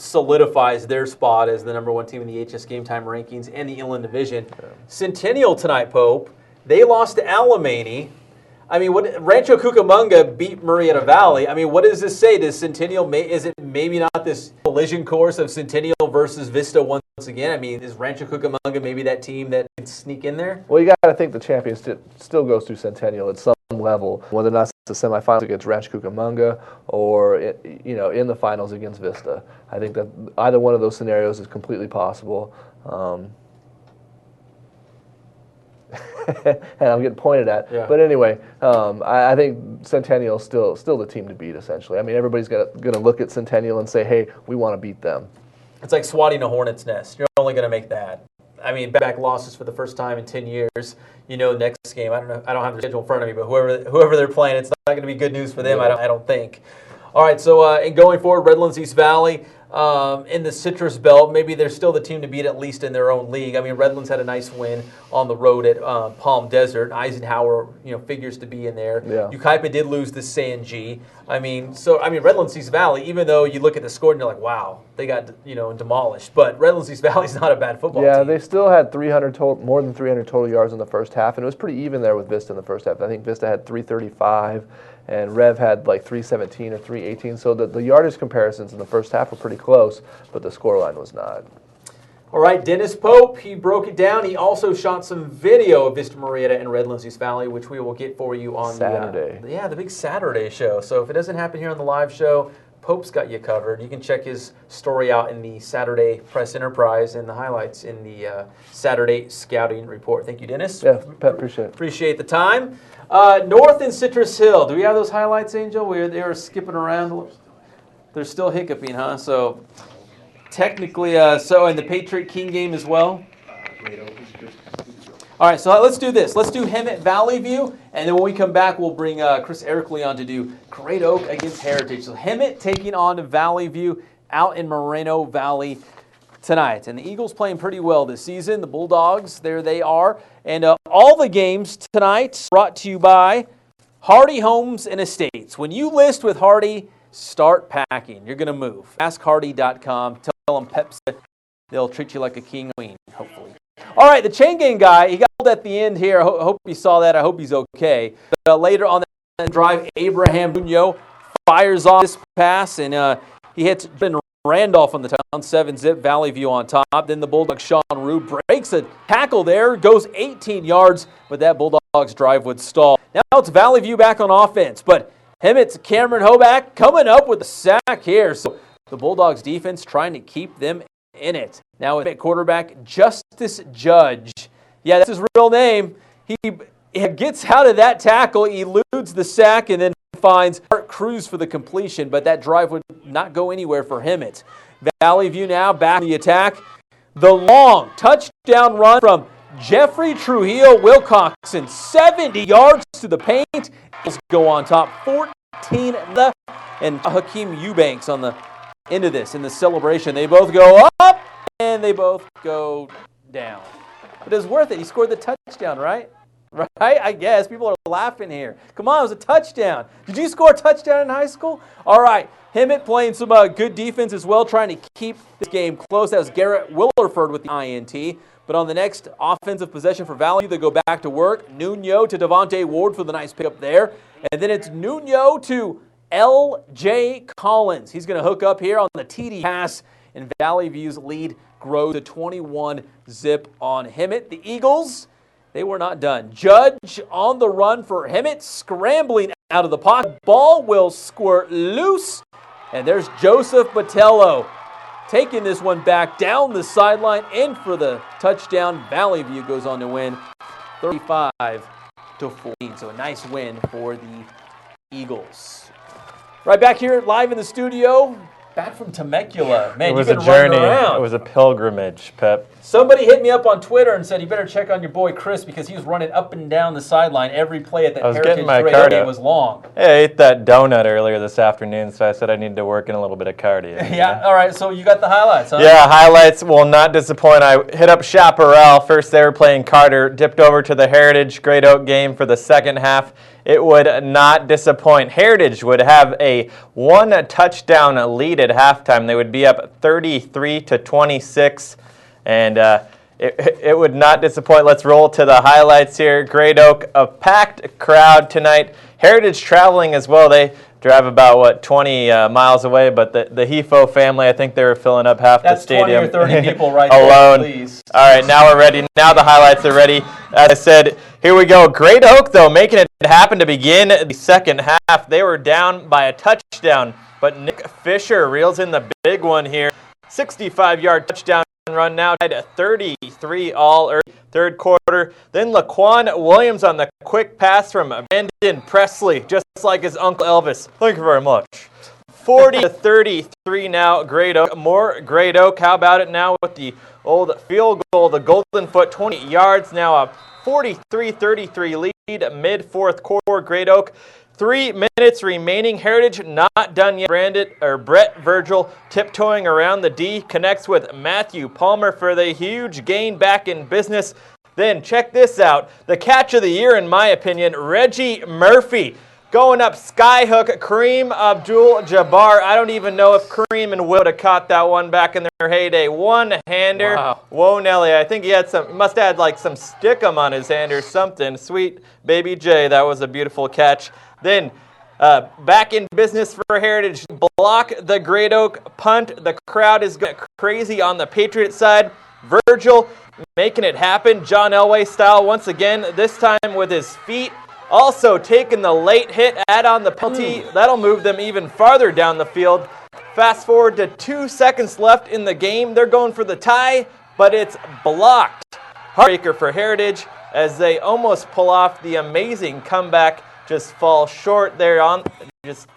solidifies their spot as the #1 team in the HSGameTime rankings and the Inland Division. Yeah. Centennial tonight, Pope. They lost to Alemany. I mean, Rancho Cucamonga beat Marietta Valley. I mean, what does this say? Does Centennial, is it maybe not this collision course of Centennial versus Vista once again? I mean, is Rancho Cucamonga maybe that team that can sneak in there? Well, you got to think the championship still goes through Centennial at some level, whether or not it's the semifinals against Rancho Cucamonga or in the finals against Vista. I think that either one of those scenarios is completely possible. And I'm getting pointed at. Yeah. But anyway, I think Centennial is still the team to beat, essentially. I mean, everybody's going to look at Centennial and say, hey, we want to beat them. It's like swatting a hornet's nest. You're only going to make that. I mean, back losses for the first time in 10 years. Next game, I don't know. I don't have the schedule in front of me, but whoever they're playing, it's not going to be good news for them. Yeah. I don't think. All right, so in going forward, Redlands East Valley in the Citrus Belt, maybe they're still the team to beat, at least in their own league. I mean, Redlands had a nice win on the road at Palm Desert. Eisenhower, figures to be in there. Yeah. Yucaipa did lose to San G. I mean, Redlands East Valley, even though you look at the score and you're like, wow, they got demolished. But Redlands East Valley's not a bad football team. Yeah, they still had more than 300 total yards in the first half, and it was pretty even there with Vista in the first half. I think Vista had 335. And Rev had like 317 or 318. So the yardage comparisons in the first half were pretty close, but the scoreline was not. All right, Dennis Pope, he broke it down. He also shot some video of Vista Marietta and Redlands East Valley, which we will get for you on Saturday. The big Saturday show. So if it doesn't happen here on the live show, Pope's got you covered. You can check his story out in the Saturday Press Enterprise and the highlights in the Saturday Scouting Report. Thank you, Dennis. Yeah, Pat, appreciate it. Appreciate the time. North and Citrus Hill. Do we have those highlights, Angel? They were skipping around. They're still hiccuping, huh? So technically, and the Patriot King game as well. All right, so let's do this. Let's do Hemet Valley View, and then when we come back, we'll bring Chris Erickley on to do Great Oak against Heritage. So Hemet taking on Valley View out in Moreno Valley tonight. And the Eagles playing pretty well this season. The Bulldogs, there they are. And all the games tonight brought to you by Hardy Homes and Estates. When you list with Hardy, start packing. You're going to move. AskHardy.com. Tell them Pepsi. They'll treat you like a king queen, hopefully. All right, the chain gang guy, he got at the end here. I hope you saw that. I hope he's okay. But later on that drive, Abraham Nuno fires off this pass, and he hits Ben Randolph on the touchdown, 7-zip, Valley View on top. Then the Bulldog Sean Rue breaks a tackle there, goes 18 yards, but that Bulldogs drive would stall. Now it's Valley View back on offense, but Hemet's Cameron Hoback coming up with a sack here. So the Bulldogs defense trying to keep them in it. Now at quarterback, Justice Judge. Yeah, that's his real name. He gets out of that tackle, eludes the sack, and then finds Art Cruz for the completion, but that drive would not go anywhere for Hemet. Valley View now back in the attack. The long touchdown run from Jeffrey Trujillo Wilcoxon, 70 yards to the paint. Eagles go on top, 14 left, and Hakeem Eubanks on the end of this in the celebration. They both go up and they both go down. But it was worth it. He scored the touchdown, right? Right? I guess. People are laughing here. Come on, it was a touchdown. Did you score a touchdown in high school? All right. Hemet playing some good defense as well, trying to keep this game close. That was Garrett Willerford with the INT. But on the next offensive possession for Valley, they go back to work. Nuno to Devontae Ward for the nice pickup there. And then it's Nuno to L.J. Collins. He's going to hook up here on the TD pass, and Valley View's lead grows to 21-zip on Hemet. The Eagles, they were not done. Judge on the run for Hemet, scrambling out of the pocket. Ball will squirt loose, and there's Joseph Botello taking this one back down the sideline in for the touchdown. Valley View goes on to win 35-14. So a nice win for the Eagles. Right back here live in the studio, back from Temecula. Man, it was you've a been journey. running around. It was a pilgrimage, Pep. Somebody hit me up on Twitter and said you better check on your boy Chris because he was running up and down the sideline every play at that Heritage Great game was long. Hey, I ate that donut earlier this afternoon, so I said I needed to work in a little bit of cardio. Yeah, all right, so you got the highlights, huh? Yeah, highlights will not disappoint. I hit up Chaparral. First they were playing Carter, dipped over to the Heritage Great Oak game for the second half. It would not disappoint. Heritage would have a one-touchdown lead at halftime. They would be up 33-26, and it would not disappoint. Let's roll to the highlights here. Great Oak, a packed crowd tonight. Heritage traveling as well. They drive about, 20 miles away, but the Hefo family, I think they were filling up half the stadium. That's 20 or 30 people right alone. there, please. All right, now we're ready. Now the highlights are ready. As I said, here we go. Great Oak, though, making it happen to begin the second half. They were down by a touchdown, but Nick Fisher reels in the big one here. 65-yard touchdown run now at 33 all early third quarter. Then Laquan Williams on the quick pass from Brandon Presley, just like his Uncle Elvis. Thank you very much. 40-33 now, Great Oak. More Great Oak. How about it now with the old field goal, the Golden Foot, 20 yards now, a 43-33 lead, mid-fourth quarter, Great Oak. 3 minutes remaining. Heritage not done yet. Brett Virgil tiptoeing around the D, connects with Matthew Palmer for the huge gain back in business. Then check this out. The catch of the year, in my opinion, Reggie Murphy. Going up skyhook, Kareem Abdul-Jabbar. I don't even know if Kareem and Will would have caught that one back in their heyday. One-hander. Wow. Whoa, Nelly. I think he had must have had like some stickum on his hand or something. Sweet baby J. That was a beautiful catch. Then back in business for Heritage. Block the Great Oak punt. The crowd is going crazy on the Patriot side. Virgil making it happen. John Elway style once again, this time with his feet. also taking the late hit, add on the penalty. That'll move them even farther down the field. Fast forward to 2 seconds left in the game. They're going for the tie, but it's blocked. Heartbreaker for Heritage as they almost pull off the amazing comeback, just fall short there on just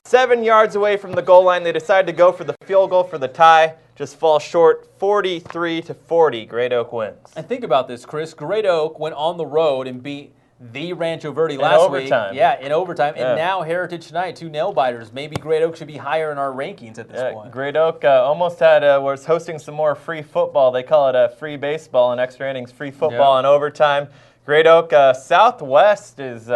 7 yards away from the goal line. They decide to go for the field goal for the tie, just fall short 43-40. Great Oak wins. And think about this, Chris. Great Oak went on the road and beat the Rancho Verde last week. Yeah, in overtime. And now Heritage tonight, 2 nail-biters. Maybe Great Oak should be higher in our rankings at this point. Great Oak almost was hosting some more free football. They call it free baseball in extra innings, free football in overtime. Great Oak Southwest is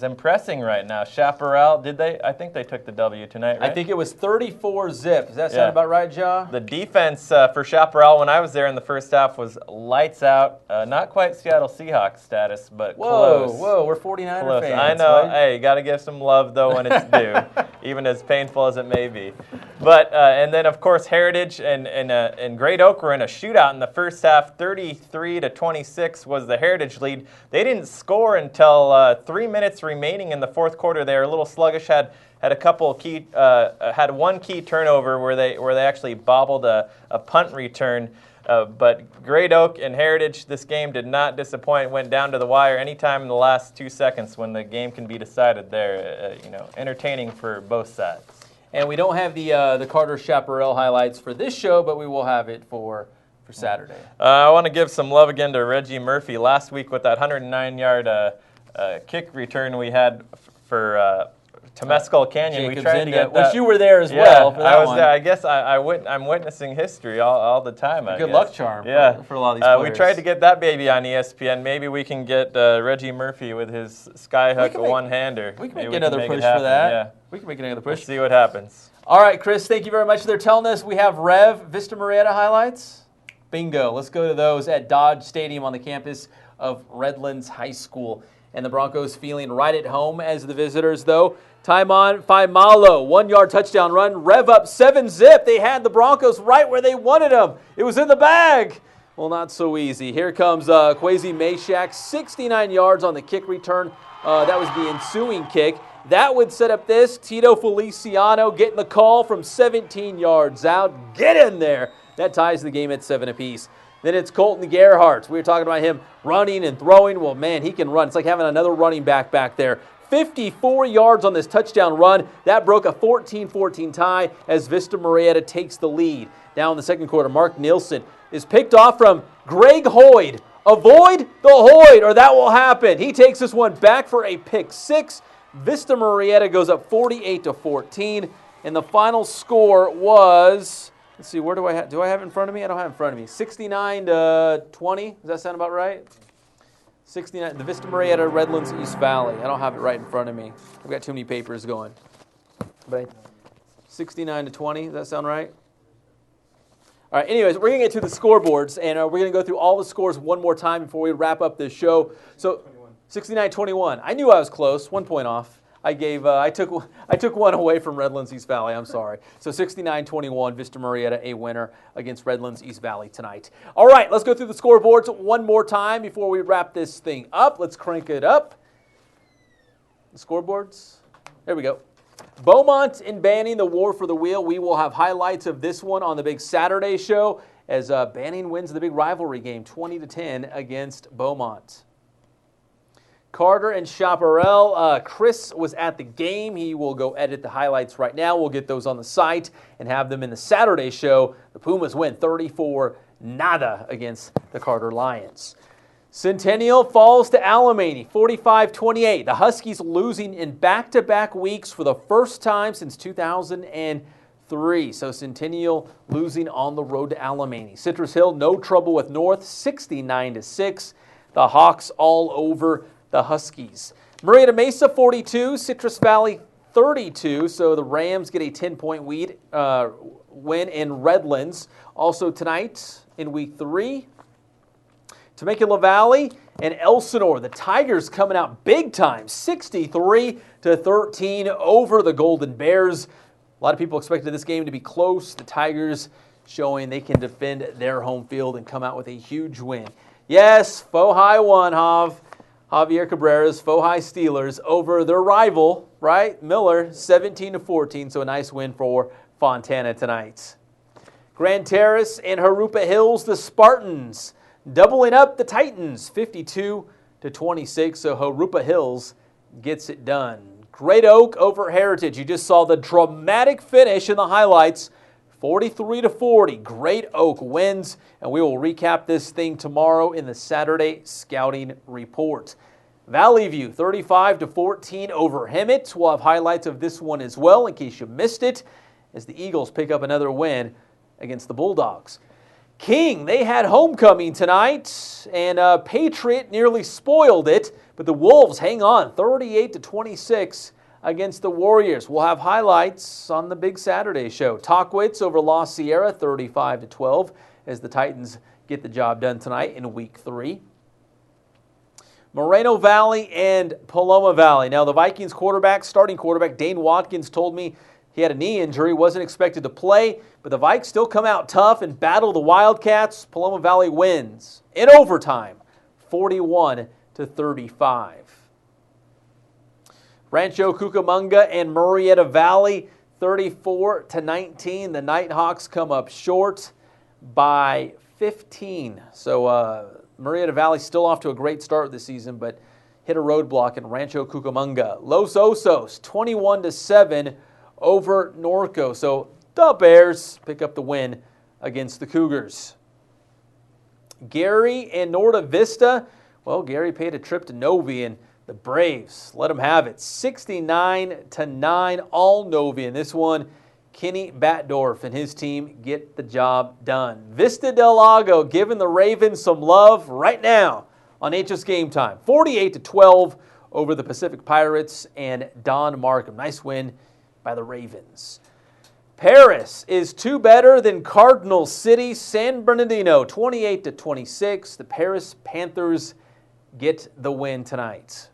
impressing right now. Chaparral, did they? I think they took the W tonight, right? I think it was 34-zip. Does that sound about right, Ja? The defense for Chaparral when I was there in the first half was lights out. Not quite Seattle Seahawks status, but close. Whoa, we're 49er fans. I know. Right? Hey, you got to give some love, though, when it's due, even as painful as it may be. But and then, of course, Heritage and Great Oak were in a shootout in the first half. 33-26 was the Heritage lead. They didn't score until 3 minutes remaining in the fourth quarter. They were a little sluggish. Had a couple key had one key turnover where they actually bobbled a punt return. But Great Oak and Heritage, this game did not disappoint. Went down to the wire anytime in the last 2 seconds when the game can be decided. There, entertaining for both sides. And we don't have the Carter Chaparral highlights for this show, but we will have it for Saturday. I want to give some love again to Reggie Murphy last week with that 109-yard kick return we had for Temescal Canyon. Jacobs we tried to get that. Which you were there as well. For that I was one. there. I guess I'm witnessing history all the time. Good luck charm for a lot of these players. We tried to get that baby on ESPN. Maybe we can get Reggie Murphy with his skyhook one-hander. We can make another push for that. Yeah. We can make another push. We'll see what happens. All right, Chris, thank you very much. They're telling us we have Rev Vista Marietta highlights. Bingo. Let's go to those at Dodge Stadium on the campus of Redlands High School. And the Broncos feeling right at home as the visitors, though. Taimon Faimalo, 1-yard touchdown run. Rev up 7-zip. They had the Broncos right where they wanted them. It was in the bag. Well, not so easy. Here comes Kwesi Meshack, 69 yards on the kick return. That was the ensuing kick. That would set up this. Tito Feliciano getting the call from 17 yards out. Get in there. That ties the game at 7 apiece. Then it's Colton Gerhardt. We were talking about him running and throwing. Well, man, he can run. It's like having another running back there. 54 yards on this touchdown run. That broke a 14-14 tie as Vista Marietta takes the lead. Now in the second quarter, Mark Nielsen is picked off from Greg Hoyd. Avoid the Hoyd or that will happen. He takes this one back for a pick six. Vista Marietta goes up 48-14. And the final score was... Let's see, where do I have it in front of me? I don't have it in front of me. 69-20. Does that sound about right? 69. The Vista Marietta Redlands East Valley. I don't have it right in front of me. I've got too many papers going. But 69-20. Does that sound right? All right. Anyways, we're gonna get to the scoreboards, and we're gonna go through all the scores one more time before we wrap up this show. So, 69-21. I knew I was close. 1 point off. I took one away from Redlands East Valley. I'm sorry. So 69-21, Vista Marietta a winner against Redlands East Valley tonight. All right, let's go through the scoreboards one more time before we wrap this thing up. Let's crank it up. The scoreboards. There we go. Beaumont and Banning, the war for the wheel. We will have highlights of this one on the big Saturday show as Banning wins the big rivalry game 20-10 against Beaumont. Carter and Chaparral. Chris was at the game. He will go edit the highlights right now. We'll get those on the site and have them in the Saturday show. The Pumas win 34-0 against the Carter Lions. Centennial falls to Alamany 45-28. The Huskies losing in back-to-back weeks for the first time since 2003. So Centennial losing on the road to Alamany. Citrus Hill, no trouble with North, 69-6. The Hawks all over the Huskies. Marietta Mesa 42, Citrus Valley 32. So the Rams get a 10-point win in Redlands. Also tonight in week 3, Temecula Valley and Elsinore. The Tigers coming out big time, 63-13 over the Golden Bears. A lot of people expected this game to be close. The Tigers showing they can defend their home field and come out with a huge win. Yes, Faux High won, Hav. Javier Cabrera's Fohai Steelers over their rival, right, Miller, 17-14, so a nice win for Fontana tonight. Grand Terrace and Harupa Hills, the Spartans, doubling up the Titans, 52-26, so Harupa Hills gets it done. Great Oak over Heritage. You just saw the dramatic finish in the highlights, 43-40. Great Oak wins, and we will recap this thing tomorrow in the Saturday Scouting Report. Valley View, 35-14 over Hemet. We'll have highlights of this one as well in case you missed it, as the Eagles pick up another win against the Bulldogs. King, they had homecoming tonight, and Patriot nearly spoiled it, but the Wolves hang on, 38-26 against the Warriors. We'll have highlights on the big Saturday show. Talkwitz over La Sierra, 35-12, as the Titans get the job done tonight in Week 3. Moreno Valley and Paloma Valley. Now, the Vikings starting quarterback, Dane Watkins, told me he had a knee injury, wasn't expected to play, but the Vikes still come out tough and battle the Wildcats. Paloma Valley wins in overtime, 41-35. Rancho Cucamonga and Murrieta Valley, 34-19. The Nighthawks come up short by 15. So Murrieta Valley still off to a great start this season, but hit a roadblock in Rancho Cucamonga. Los Osos, 21-7 over Norco. So the Bears pick up the win against the Cougars. Gary and Norta Vista. Well, Gary paid a trip to Novi, and the Braves let them have it. 69-9, all Novi. And this one, Kenny Batdorf and his team get the job done. Vista Del Lago giving the Ravens some love right now on HS Game Time. 48-12 over the Pacific Pirates and Don Markham. Nice win by the Ravens. Paris is two better than Cardinal City. San Bernardino, 28-26. The Paris Panthers get the win tonight.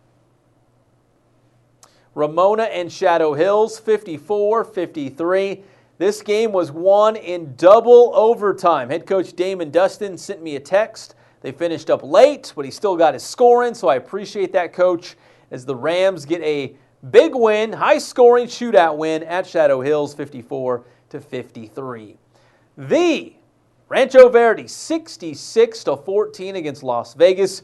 Ramona and Shadow Hills, 54-53. This game was won in double overtime. Head coach Damon Dustin sent me a text. They finished up late, but he still got his scoring, so I appreciate that, coach, as the Rams get a big win, high-scoring shootout win at Shadow Hills, 54-53. The Rancho Verde, 66-14 against Las Vegas.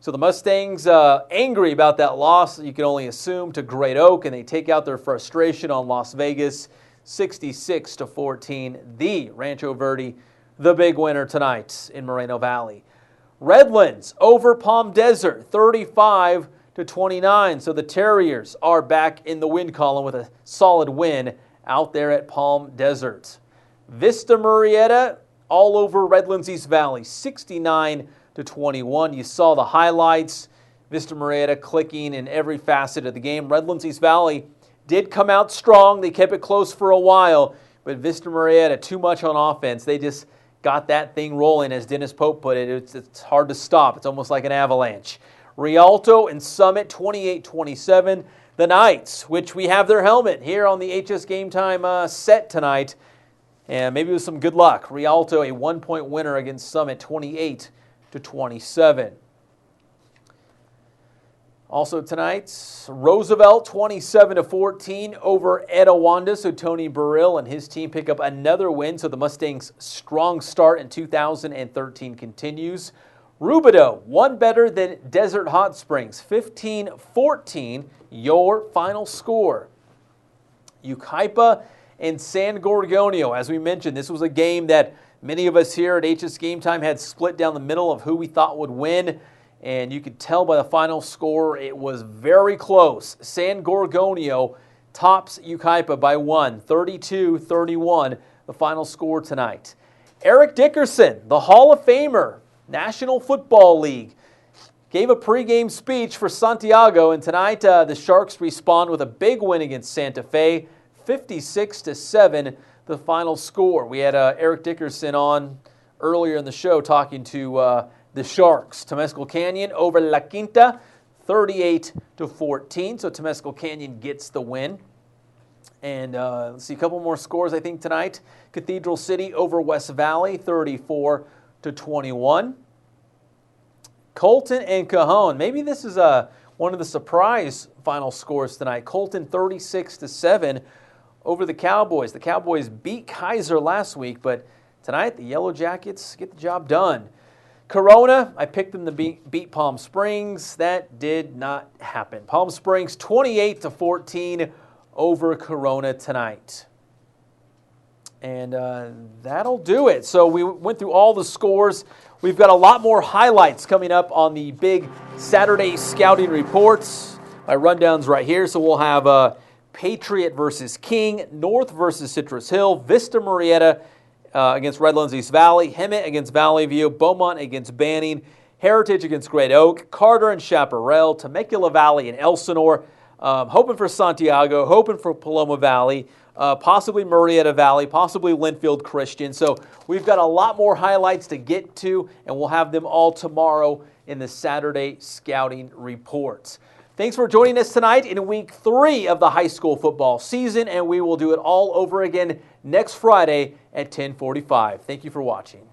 So the Mustangs angry about that loss, you can only assume, to Great Oak, and they take out their frustration on Las Vegas, 66-14. The Rancho Verde, the big winner tonight in Moreno Valley. Redlands over Palm Desert, 35-29. So the Terriers are back in the win column with a solid win out there at Palm Desert. Vista Murrieta all over Redlands East Valley, 69-21. You saw the highlights. Vista Murrieta clicking in every facet of the game. Redlands East Valley did come out strong. They kept it close for a while, but Vista Murrieta too much on offense. They just got that thing rolling, as Dennis Pope put it. It's hard to stop. It's almost like an avalanche. Rialto and Summit, 28-27. The Knights, which we have their helmet here on the HS Game Time set tonight, and maybe with some good luck. Rialto, a 1-point winner against Summit, 28-27. Also tonight, Roosevelt 27-14 over Etowanda. So Tony Burrill and his team pick up another win. So the Mustangs' strong start in 2013 continues. Rubidoux, one better than Desert Hot Springs, 15-14, your final score. Yucaipa and San Gorgonio. As we mentioned, this was a game that many of us here at HS Game Time had split down the middle of who we thought would win. And you could tell by the final score, it was very close. San Gorgonio tops Yucaipa by 1, 32-31, the final score tonight. Eric Dickerson, the Hall of Famer, National Football League, gave a pregame speech for Santiago, and tonight the Sharks respond with a big win against Santa Fe, 56-7, the final score. We had Eric Dickerson on earlier in the show talking to the Sharks. Temescal Canyon over La Quinta, 38-14. So Temescal Canyon gets the win. And let's see, a couple more scores, I think, tonight. Cathedral City over West Valley, 34-21. Colton and Cajon. Maybe this is one of the surprise final scores tonight. Colton 36-7 over the Cowboys. The Cowboys beat Kaiser last week, but tonight the Yellow Jackets get the job done. Corona, I picked them to beat Palm Springs. That did not happen. Palm Springs 28-14 over Corona tonight. And that'll do it. So we went through all the scores. We've got a lot more highlights coming up on the big Saturday scouting reports. My rundown's right here. So we'll have Patriot versus King, North versus Citrus Hill, Vista Marietta against Redlands East Valley, Hemet against Valley View, Beaumont against Banning, Heritage against Great Oak, Carter and Chaparral, Temecula Valley and Elsinore, hoping for Santiago, hoping for Paloma Valley, possibly Marietta Valley, possibly Linfield Christian. So we've got a lot more highlights to get to, and we'll have them all tomorrow in the Saturday scouting reports. Thanks for joining us tonight in week 3 of the high school football season, and we will do it all over again next Friday at 10:45. Thank you for watching.